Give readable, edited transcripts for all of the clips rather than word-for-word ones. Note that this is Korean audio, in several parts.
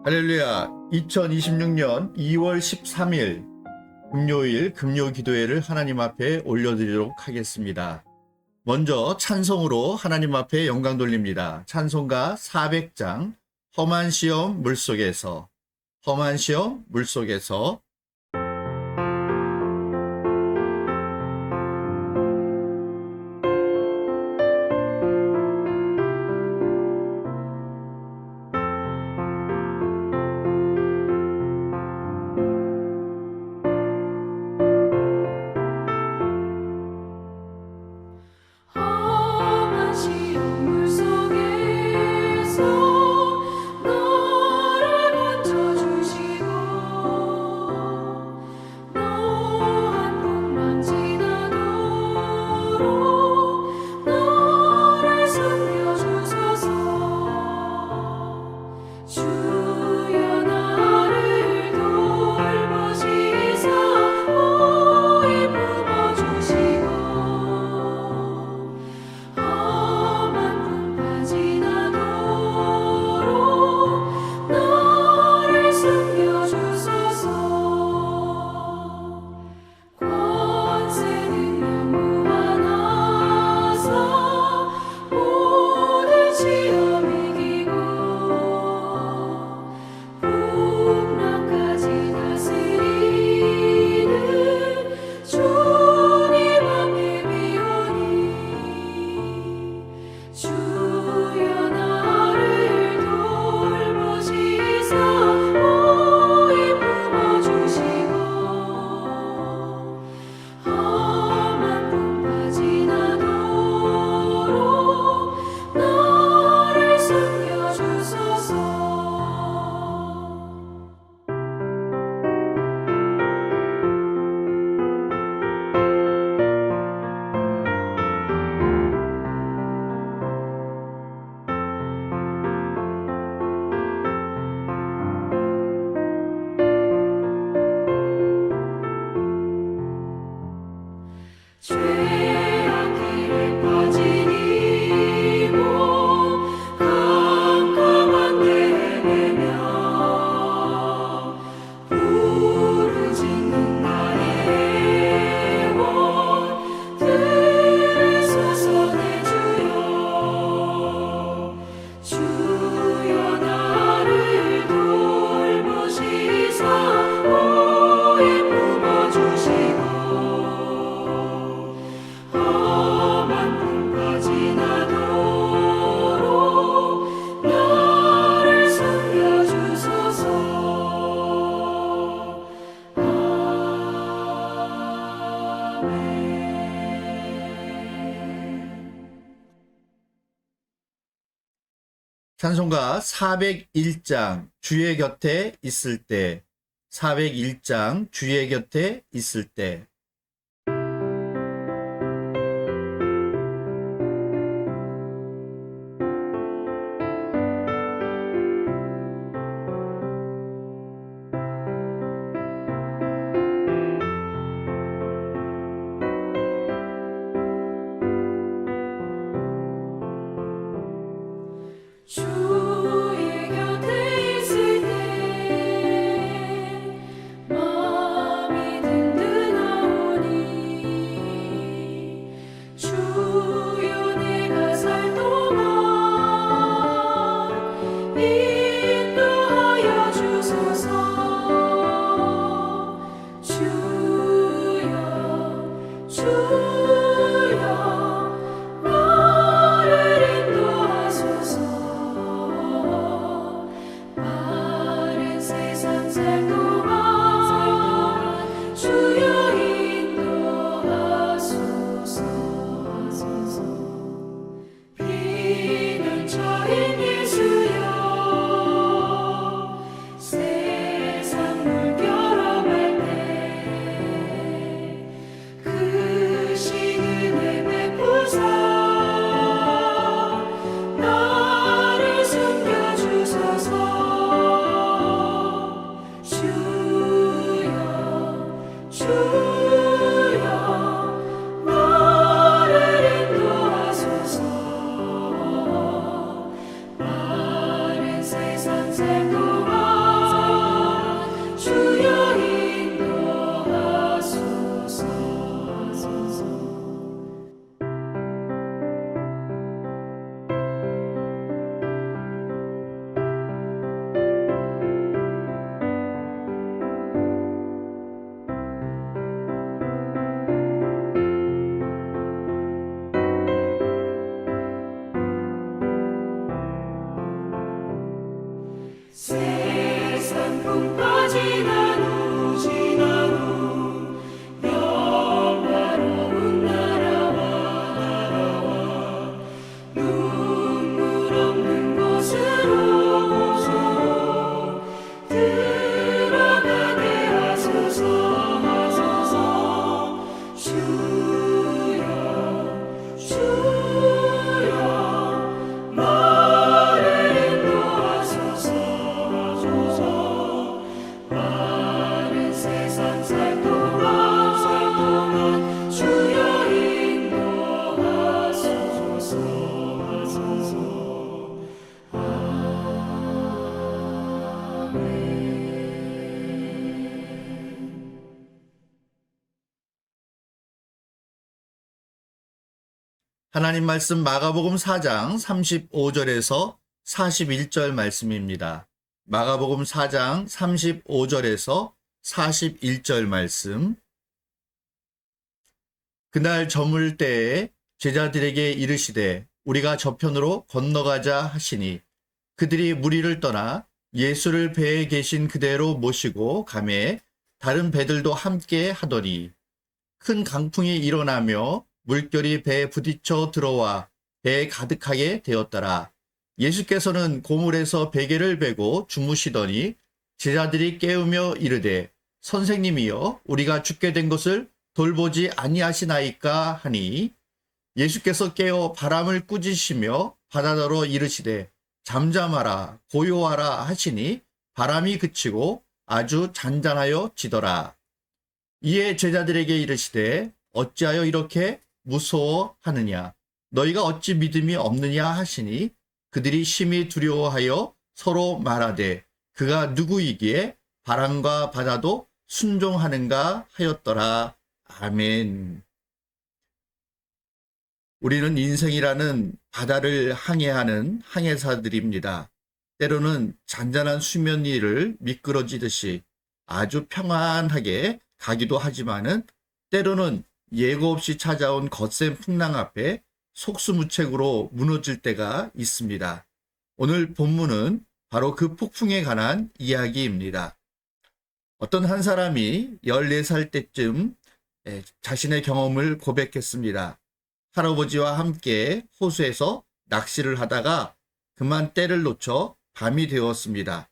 할렐루야. 2026년 2월 13일 금요일 금요기도회를 하나님 앞에 올려드리도록 하겠습니다. 먼저 찬송으로 하나님 앞에 영광 돌립니다. 찬송가 400장 험한 시험 물속에서, 험한 시험 물속에서. 험한 시험 물속에서 너를 건져주시고 노한 풍랑 지나도록 너를 숨겨주소서. 주여 나를 돌보시사 오히 품어주시고 험한 풍파 지나도록 너를 숨겨주소서. 권세 능력 무한하사 모든 시험 이기고 풍랑까지 다스리는 주님 앞에 비오니 주여 나를 돌보시사 오히 품어주시고 험한 풍파 지나도록 너를 숨겨주소서. 죄악 길에 빠진 이몸 캄캄한 데 헤매며 부르짖는 나의 영혼 들으소서. 내 주여 나를 돌보시사 오히 품어주시고 험한 풍파 지나도록 너를 숨겨주소서. 찬송가 401장 주의 곁에 있을 때, 401장 주의 곁에 있을 때. 주의 곁에 있을 때 마음이 든든하오. 세상 풍파 지나고 영화로운 나라와 눈물 없는 곳으로 들어가게 하소서. 주여 나를 인도하소서. 많은 세상 살 동안 주여 인도하소서. 하나님 말씀 마가복음 4장 35절에서 41절 말씀입니다. 마가복음 4장 35절에서 41절 말씀. 그날 저물 때에 제자들에게 이르시되 우리가 저편으로 건너가자 하시니 그들이 무리를 떠나 예수를 배에 계신 그대로 모시고 가매 다른 배들도 함께 하더니 큰 강풍이 일어나며 물결이 배에 부딪혀 들어와 배에 가득하게 되었더라. 예수께서는 고물에서 베개를 베고 주무시더니 제자들이 깨우며 이르되 선생님이여 우리가 죽게 된 것을 돌보지 아니하시나이까 하니 예수께서 깨어 바람을 꾸짖으시며 바다더러 이르시되 잠잠하라 고요하라 하시니 바람이 그치고 아주 잔잔하여 지더라. 이에 제자들에게 이르시되 어찌하여 이렇게 무서워하느냐 너희가 어찌 믿음이 없느냐 하시니 그들이 심히 두려워하여 서로 말하되 그가 누구이기에 바람과 바다도 순종하는가 하였더라. 아멘. 우리는 인생이라는 바다를 항해하는 항해사들입니다. 때로는 잔잔한 수면 위를 미끄러지듯이 아주 평안하게 가기도 하지만은 때로는 예고 없이 찾아온 거센 풍랑 앞에 속수무책으로 무너질 때가 있습니다. 오늘 본문은 바로 그 폭풍에 관한 이야기입니다. 어떤 한 사람이 14살 때쯤 자신의 경험을 고백했습니다. 할아버지와 함께 호수에서 낚시를 하다가 그만 때를 놓쳐 밤이 되었습니다.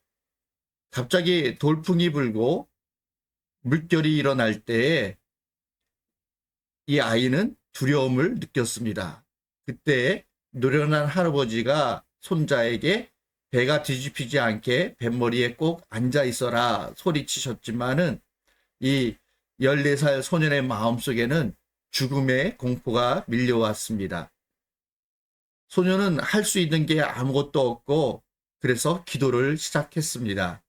갑자기 돌풍이 불고 물결이 일어날 때에 이 아이는 두려움을 느꼈습니다. 그때 노련한 할아버지가 손자에게 배가 뒤집히지 않게 뱃머리에 꼭 앉아 있어라 소리치셨지만은 이 14살 소년의 마음속에는 죽음의 공포가 밀려왔습니다. 소년은 할 수 있는 게 아무것도 없고 그래서 기도를 시작했습니다.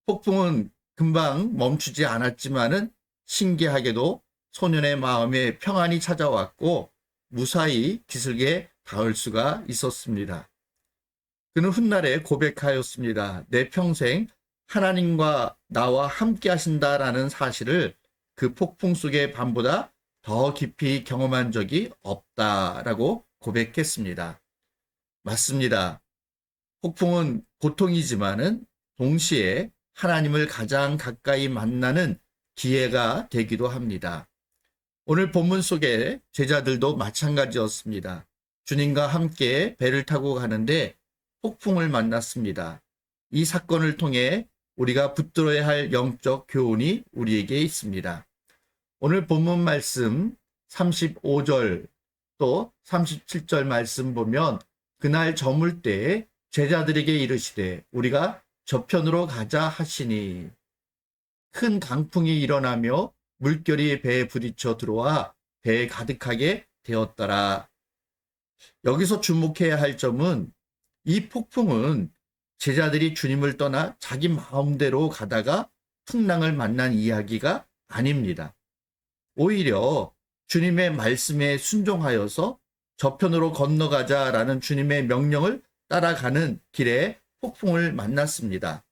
폭풍은 금방 멈추지 않았지만은 신기하게도 소년의 마음에 평안이 찾아왔고 무사히 기슭에 닿을 수가 있었습니다. 그는 훗날에 고백하였습니다. 내 평생 하나님과 나와 함께 하신다라는 사실을 그 폭풍 속의 밤보다 더 깊이 경험한 적이 없다라고 고백했습니다. 맞습니다. 폭풍은 고통이지만은 동시에 하나님을 가장 가까이 만나는 기회가 되기도 합니다. 오늘 본문 속에 제자들도 마찬가지였습니다. 주님과 함께 배를 타고 가는데 폭풍을 만났습니다. 이 사건을 통해 우리가 붙들어야 할 영적 교훈이 우리에게 있습니다. 오늘 본문 말씀 35절 또 37절 말씀 보면 그날 저물 때에 제자들에게 이르시되 우리가 저편으로 가자 하시니 큰 강풍이 일어나며 물결이 배에 부딪혀 들어와 배에 가득하게 되었더라. 여기서 주목해야 할 점은 이 폭풍은 제자들이 주님을 떠나 자기 마음대로 가다가 풍랑을 만난 이야기가 아닙니다. 오히려 주님의 말씀에 순종하여서 저편으로 건너가자라는 주님의 명령을 따라가는 길에 폭풍을 만났습니다.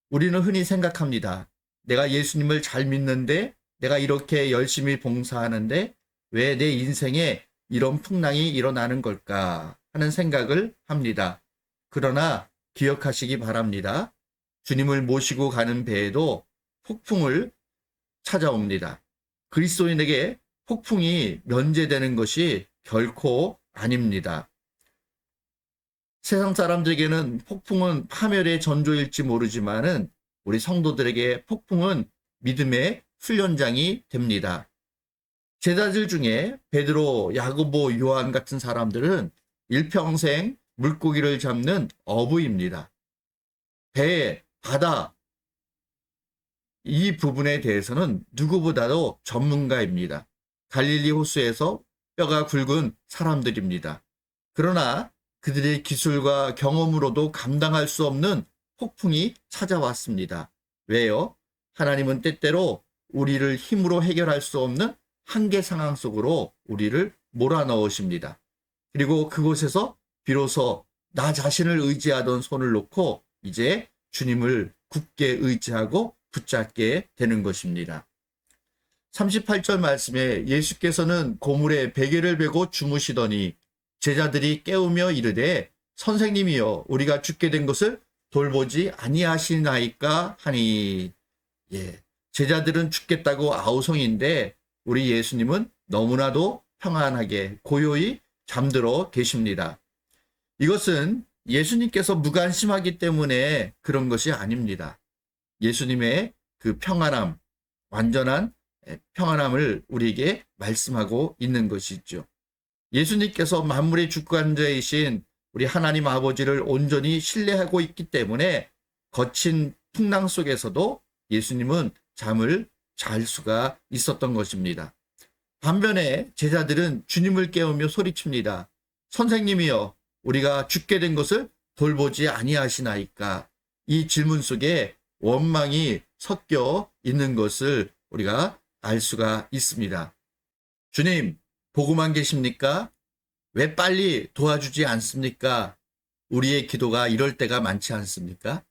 우리는 흔히 생각합니다. 내가 예수님을 잘 믿는데 내가 이렇게 열심히 봉사하는데 왜 내 인생에 이런 풍랑이 일어나는 걸까 하는 생각을 합니다. 그러나 기억하시기 바랍니다. 주님을 모시고 가는 배에도 폭풍을 찾아옵니다. 그리스도인에게 폭풍이 면제되는 것이 결코 아닙니다. 세상 사람들에게는 폭풍은 파멸의 전조일지 모르지만은 우리 성도들에게 폭풍은 믿음의 훈련장이 됩니다. 제자들 중에 베드로, 야고보, 요한 같은 사람들은 일평생 물고기를 잡는 어부입니다. 배, 바다, 이 부분에 대해서는 누구보다도 전문가입니다. 갈릴리 호수에서 뼈가 굵은 사람들입니다. 그러나 그들의 기술과 경험으로도 감당할 수 없는 폭풍이 찾아왔습니다. 왜요? 하나님은 때때로 우리를 힘으로 해결할 수 없는 한계 상황 속으로 우리를 몰아넣으십니다. 그리고 그곳에서 비로소 나 자신을 의지하던 손을 놓고 이제 주님을 굳게 의지하고 붙잡게 되는 것입니다. 38절 말씀에 예수께서는 고물에 베개를 베고 주무시더니 제자들이 깨우며 이르되 선생님이여 우리가 죽게 된 것을 돌보지 아니하시나이까 하니. 제자들은 죽겠다고 아우성인데 우리 예수님은 너무나도 평안하게 고요히 잠들어 계십니다. 이것은 예수님께서 무관심하기 때문에 그런 것이 아닙니다. 예수님의 그 평안함, 완전한 평안함을 우리에게 말씀하고 있는 것이죠. 예수님께서 만물의 주관자이신 우리 하나님 아버지를 온전히 신뢰하고 있기 때문에 거친 풍랑 속에서도 예수님은 잠을 잘 수가 있었던 것입니다. 반면에 제자들은 주님을 깨우며 소리칩니다. 선생님이여 우리가 죽게 된 것을 돌보지 아니하시나이까. 이 질문 속에 원망이 섞여 있는 것을 우리가 알 수가 있습니다. 주님, 보고만 계십니까? 왜 빨리 도와주지 않습니까? 우리의 기도가 이럴 때가 많지 않습니까?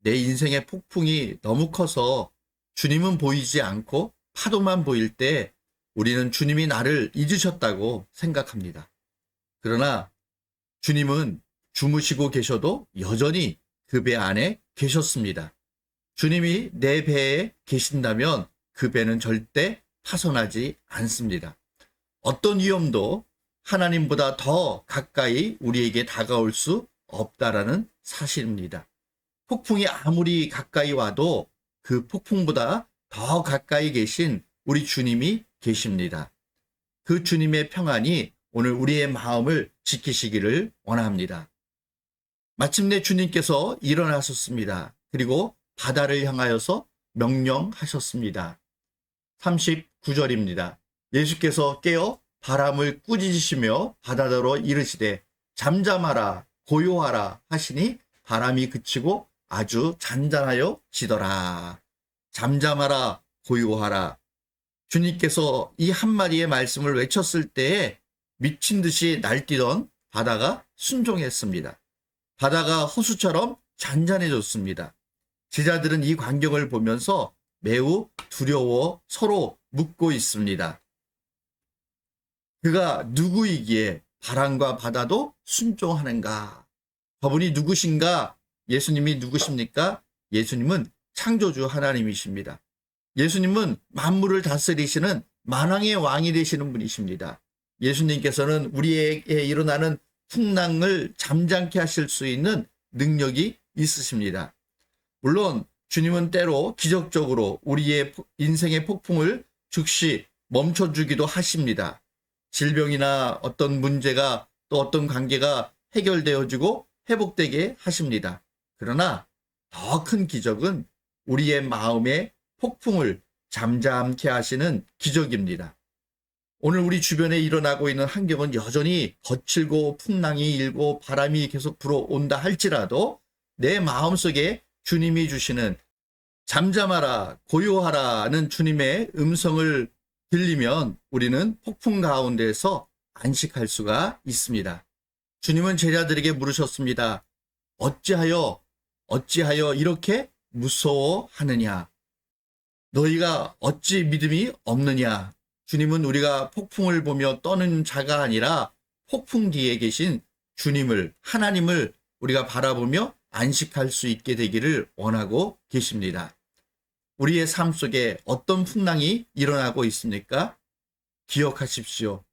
내 인생의 폭풍이 너무 커서 주님은 보이지 않고 파도만 보일 때 우리는 주님이 나를 잊으셨다고 생각합니다. 그러나 주님은 주무시고 계셔도 여전히 그 배 안에 계셨습니다. 주님이 내 배에 계신다면 그 배는 절대 파손하지 않습니다. 어떤 위험도 하나님보다 더 가까이 우리에게 다가올 수 없다라는 사실입니다. 폭풍이 아무리 가까이 와도 그 폭풍보다 더 가까이 계신 우리 주님이 계십니다. 그 주님의 평안이 오늘 우리의 마음을 지키시기를 원합니다. 마침내 주님께서 일어나셨습니다. 그리고 바다를 향하여서 명령하셨습니다. 39절입니다. 예수께서 깨어 바람을 꾸짖으시며 바다더러 이르시되 잠잠하라 고요하라 하시니 바람이 그치고 아주 잔잔하여 지더라. 잠잠하라 고요하라. 주님께서 이 한마디의 말씀을 외쳤을 때에 미친 듯이 날뛰던 바다가 순종했습니다. 바다가 호수처럼 잔잔해졌습니다. 제자들은 이 광경을 보면서 매우 두려워 서로 묻고 있습니다. 그가 누구이기에 바람과 바다도 순종하는가? 저분이 누구신가? 예수님이 누구십니까? 예수님은 창조주 하나님이십니다. 예수님은 만물을 다스리시는 만왕의 왕이 되시는 분이십니다. 예수님께서는 우리에게 일어나는 풍랑을 잠잠케 하실 수 있는 능력이 있으십니다. 물론 주님은 때로 기적적으로 우리의 인생의 폭풍을 즉시 멈춰주기도 하십니다. 질병이나 어떤 문제가 또 어떤 관계가 해결되어지고 회복되게 하십니다. 그러나 더 큰 기적은 우리의 마음의 폭풍을 잠잠케 하시는 기적입니다. 오늘 우리 주변에 일어나고 있는 환경은 여전히 거칠고 풍랑이 일고 바람이 계속 불어온다 할지라도 내 마음속에 주님이 주시는 잠잠하라 고요하라는 주님의 음성을 들리면 우리는 폭풍 가운데서 안식할 수가 있습니다. 주님은 제자들에게 물으셨습니다. 어찌하여 이렇게 무서워하느냐? 너희가 어찌 믿음이 없느냐? 주님은 우리가 폭풍을 보며 떠는 자가 아니라 폭풍 뒤에 계신 주님을, 하나님을 우리가 바라보며 안식할 수 있게 되기를 원하고 계십니다. 우리의 삶 속에 어떤 풍랑이 일어나고 있습니까? 기억하십시오.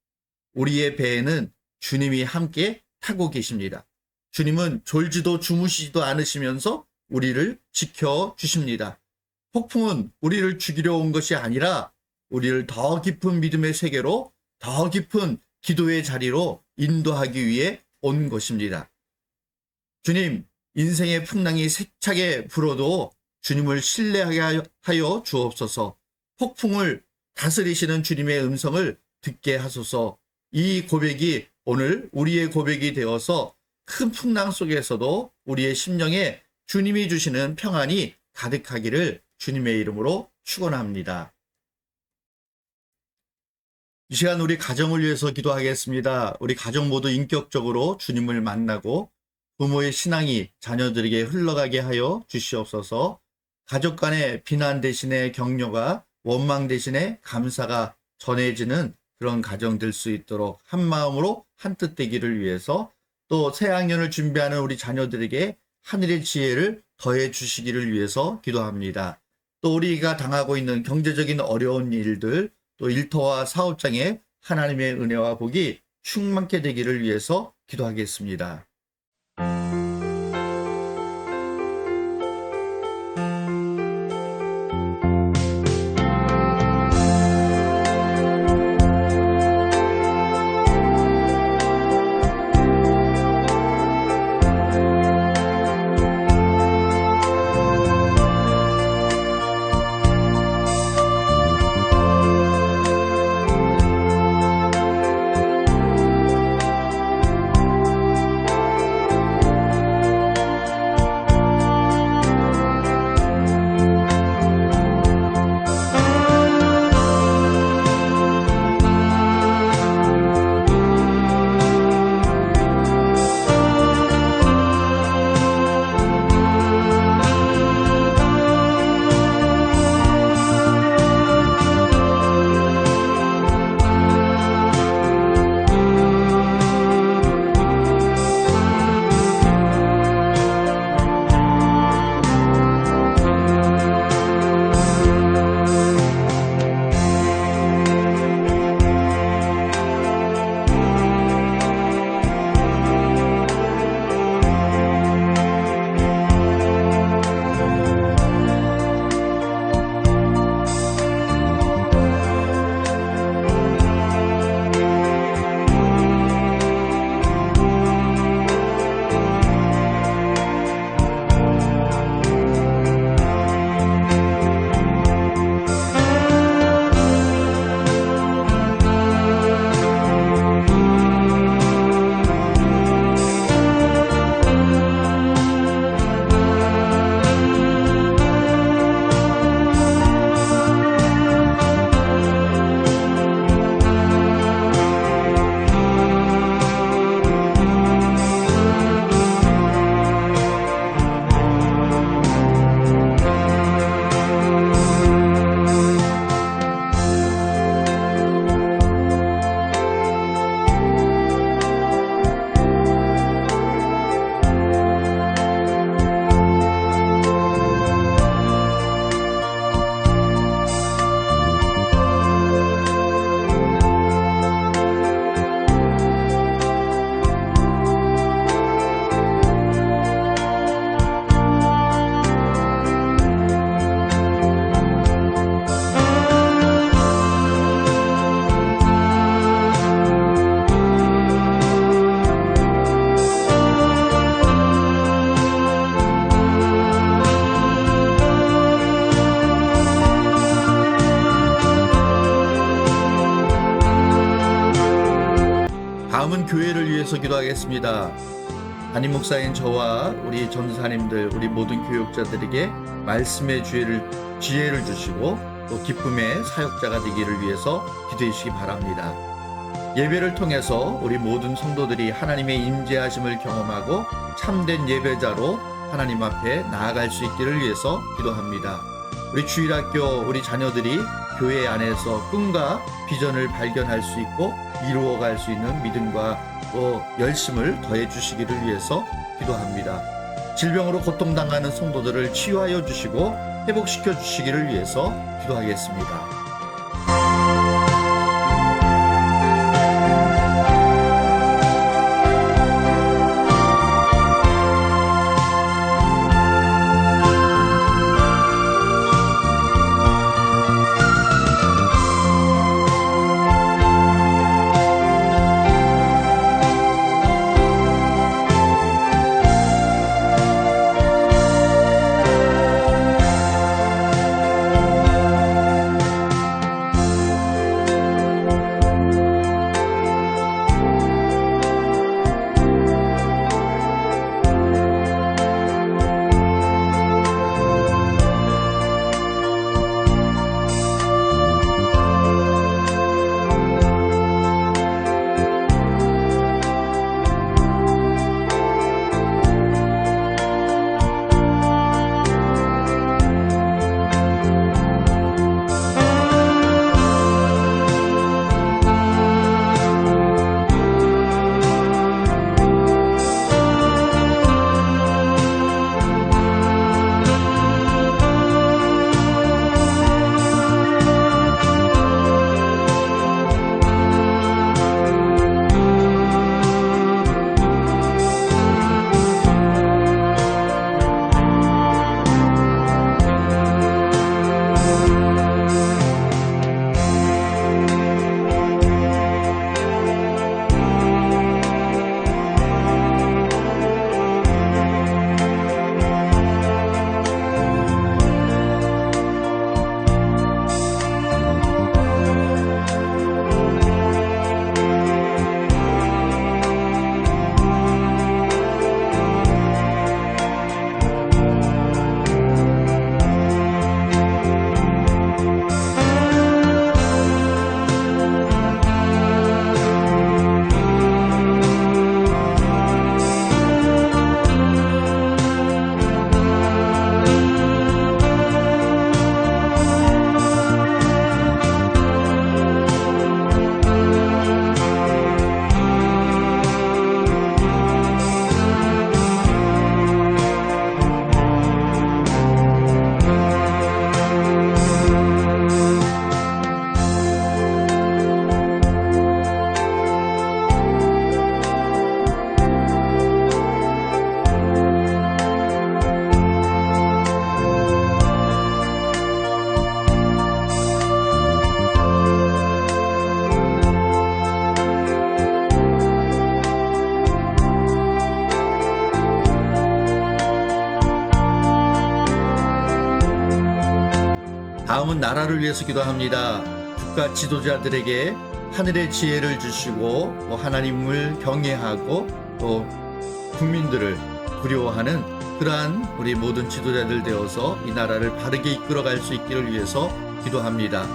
우리의 배에는 주님이 함께 타고 계십니다. 주님은 졸지도 주무시지도 않으시면서 우리를 지켜주십니다. 폭풍은 우리를 죽이려 온 것이 아니라 우리를 더 깊은 믿음의 세계로, 더 깊은 기도의 자리로 인도하기 위해 온 것입니다. 주님, 인생의 풍랑이 세차게 불어도 주님을 신뢰하게 하여 주옵소서. 폭풍을 다스리시는 주님의 음성을 듣게 하소서. 이 고백이 오늘 우리의 고백이 되어서 큰 풍랑 속에서도 우리의 심령에 주님이 주시는 평안이 가득하기를 주님의 이름으로 축원합니다. 이 시간 우리 가정을 위해서 기도하겠습니다. 우리 가정 모두 인격적으로 주님을 만나고 부모의 신앙이 자녀들에게 흘러가게 하여 주시옵소서. 가족 간의 비난 대신에 격려가, 원망 대신에 감사가 전해지는 그런 가정 될 수 있도록 한 마음으로 한뜻 되기를 위해서, 또 새학년을 준비하는 우리 자녀들에게 하늘의 지혜를 더해 주시기를 위해서 기도합니다. 또 우리가 당하고 있는 경제적인 어려운 일들, 또 일터와 사업장에 하나님의 은혜와 복이 충만케 되기를 위해서 기도하겠습니다. 다음은 교회를 위해서 기도하겠습니다. 담임 목사인 저와 우리 전도사님들, 우리 모든 교육자들에게 말씀의 지혜를 주시고 또 기쁨의 사역자가 되기를 위해서 기도해 주시기 바랍니다. 예배를 통해서 우리 모든 성도들이 하나님의 임재하심을 경험하고 참된 예배자로 하나님 앞에 나아갈 수 있기를 위해서 기도합니다. 우리 주일학교 우리 자녀들이 교회 안에서 꿈과 비전을 발견할 수 있고 이루어갈 수 있는 믿음과 또 열심을 더해 주시기를 위해서 기도합니다. 질병으로 고통당하는 성도들을 치유하여 주시고 회복시켜 주시기를 위해서 기도하겠습니다. 다음은 나라를 위해서 기도합니다. 국가 지도자들에게 하늘의 지혜를 주시고 또 하나님을 경외하고 또 국민들을 두려워하는 그러한 우리 모든 지도자들 되어서 이 나라를 바르게 이끌어갈 수 있기를 위해서 기도합니다.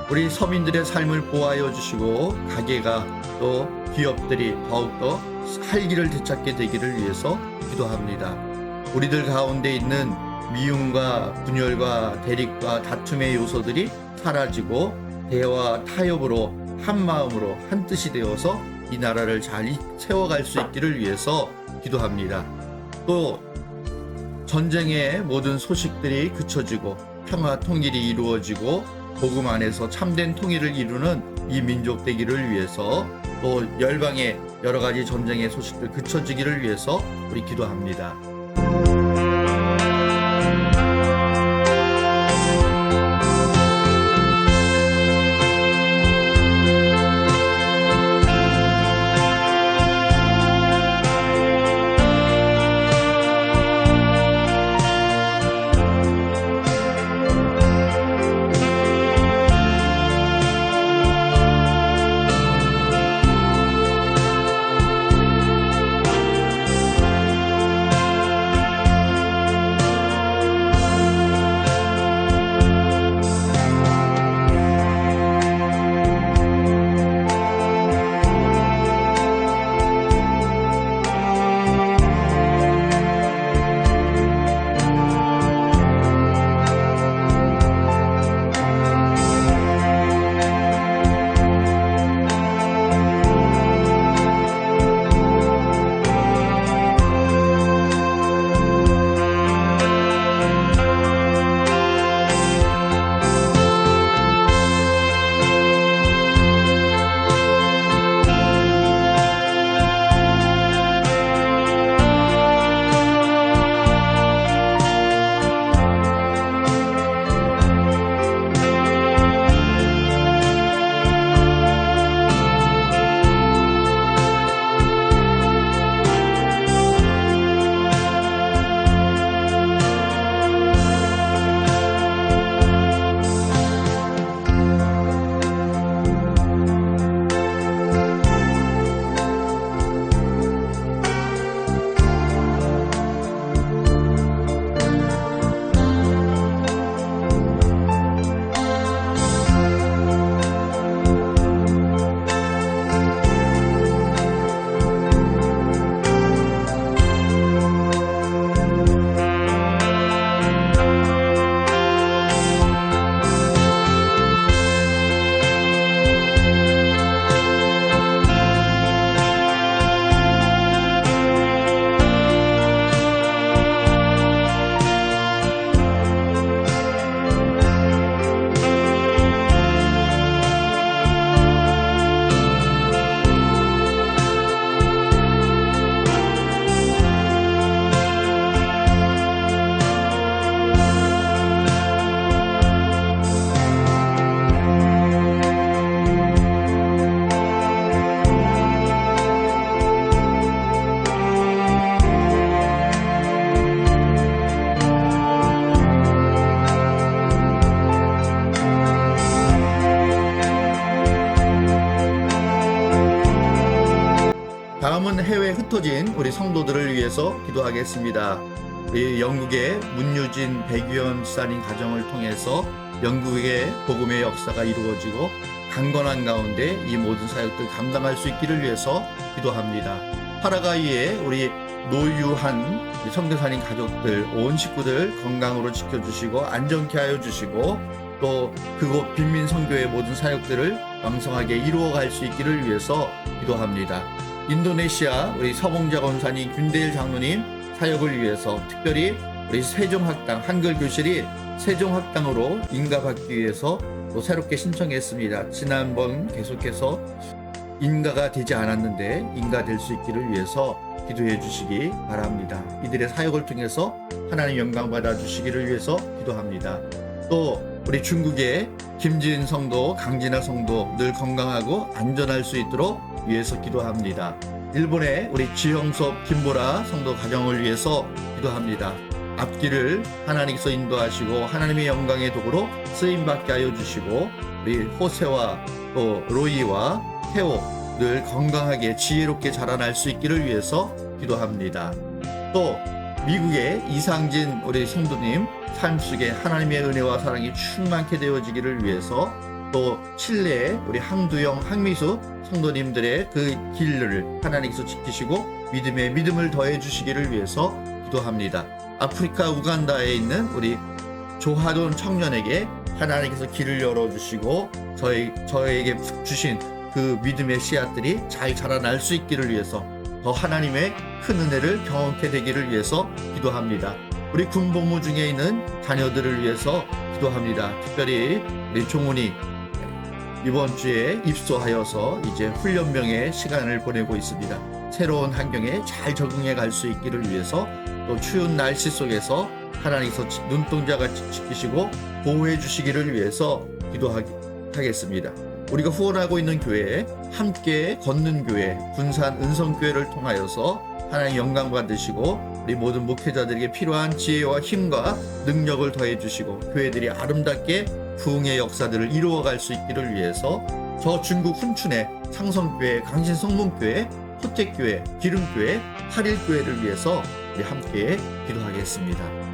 우리 서민들의 삶을 보호하여 주시고 가게가 또 기업들이 더욱더 살기를 되찾게 되기를 위해서 기도합니다. 우리들 가운데 있는 미움과 분열과 대립과 다툼의 요소들이 사라지고 대화 타협으로 한 마음으로 한 뜻이 되어서 이 나라를 잘 세워갈 수 있기를 위해서 기도합니다. 또 전쟁의 모든 소식들이 그쳐지고 평화 통일이 이루어지고 복음 안에서 참된 통일을 이루는 이 민족 되기를 위해서 또 열방의 여러 가지 전쟁의 소식들 그쳐지기를 위해서 우리 기도합니다. 흩어진 우리 성도들을 위해서 기도하겠습니다. 우리 영국의 문유진 백유현 지사님 가정을 통해서 영국의 복음의 역사가 이루어지고 강건한 가운데 이 모든 사역들 감당할 수 있기를 위해서 기도합니다. 파라과이의 우리 노유한 선교사님 가족들 온 식구들 건강으로 지켜주시고 안전케 하여 주시고 또 그곳 빈민 선교의 모든 사역들을 왕성하게 이루어갈 수 있기를 위해서 기도합니다. 인도네시아 우리 서봉자 권사님 균대일 장로님 사역을 위해서 특별히 우리 세종학당 한글교실이 세종학당으로 인가받기 위해서 또 새롭게 신청했습니다. 지난번 계속해서 인가가 되지 않았는데 인가될 수 있기를 위해서 기도해 주시기 바랍니다. 이들의 사역을 통해서 하나님 영광 받아 주시기를 위해서 기도합니다. 또 우리 중국의 김진 성도, 강진아 성도 늘 건강하고 안전할 수 있도록 위해서 기도합니다. 일본의 우리 지형섭, 김보라 성도 가정을 위해서 기도합니다. 앞길을 하나님께서 인도하시고 하나님의 영광의 도구로 쓰임받게 하여 주시고 우리 호세와 또 로이와 태호 늘 건강하게 지혜롭게 자라날 수 있기를 위해서 기도합니다. 또 미국의 이상진 우리 성도님 삶 속에 하나님의 은혜와 사랑이 충만케 되어지기를 위해서 또 칠레의 우리 항두영, 항미수 성도님들의 그 길을 하나님께서 지키시고 믿음에 믿음을 더해 주시기를 위해서 기도합니다. 아프리카 우간다에 있는 우리 조하돈 청년에게 하나님께서 길을 열어주시고 저에게 주신 그 믿음의 씨앗들이 잘 자라날 수 있기를 위해서 더 하나님의 큰 은혜를 경험케 되기를 위해서 기도합니다. 우리 군복무 중에 있는 자녀들을 위해서 기도합니다. 특별히 우리 종훈이 이번 주에 입소하여서 이제 훈련병의 시간을 보내고 있습니다. 새로운 환경에 잘 적응해 갈 수 있기를 위해서 또 추운 날씨 속에서 하나님께서 눈동자같이 지키시고 보호해 주시기를 위해서 기도하겠습니다. 우리가 후원하고 있는 교회 함께 걷는 교회 군산 은성교회를 통하여서 하나님 영광 받으시고 우리 모든 목회자들에게 필요한 지혜와 힘과 능력을 더해 주시고 교회들이 아름답게 부흥의 역사들을 이루어갈 수 있기를 위해서 저 중국 훈춘의 창성교회, 강신성문교회, 호택교회, 기름교회, 팔일교회를 위해서 우리 함께 기도하겠습니다.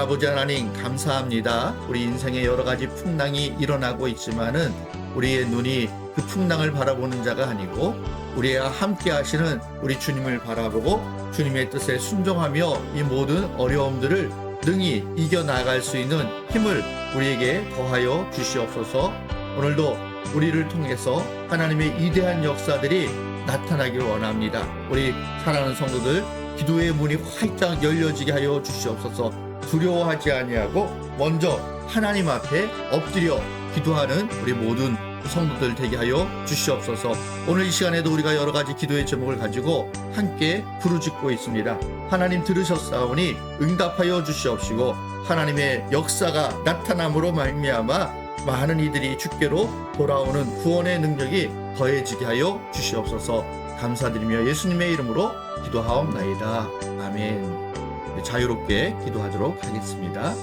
아버지 하나님 감사합니다. 우리 인생에 여러 가지 풍랑이 일어나고 있지만은 우리의 눈이 그 풍랑을 바라보는 자가 아니고 우리와 함께 하시는 우리 주님을 바라보고 주님의 뜻에 순종하며 이 모든 어려움들을 능히 이겨나갈 수 있는 힘을 우리에게 더하여 주시옵소서. 오늘도 우리를 통해서 하나님의 위대한 역사들이 나타나길 원합니다. 우리 사랑하는 성도들 기도의 문이 활짝 열려지게 하여 주시옵소서. 두려워하지 아니하고 먼저 하나님 앞에 엎드려 기도하는 우리 모든 성도들 되게 하여 주시옵소서. 오늘 이 시간에도 우리가 여러 가지 기도의 제목을 가지고 함께 부르짖고 있습니다. 하나님 들으셨사오니 응답하여 주시옵시고 하나님의 역사가 나타남으로 말미암아 많은 이들이 주께로 돌아오는 구원의 능력이 더해지게 하여 주시옵소서. 감사드리며 예수님의 이름으로 기도하옵나이다. 아멘. 자유롭게 기도하도록 하겠습니다.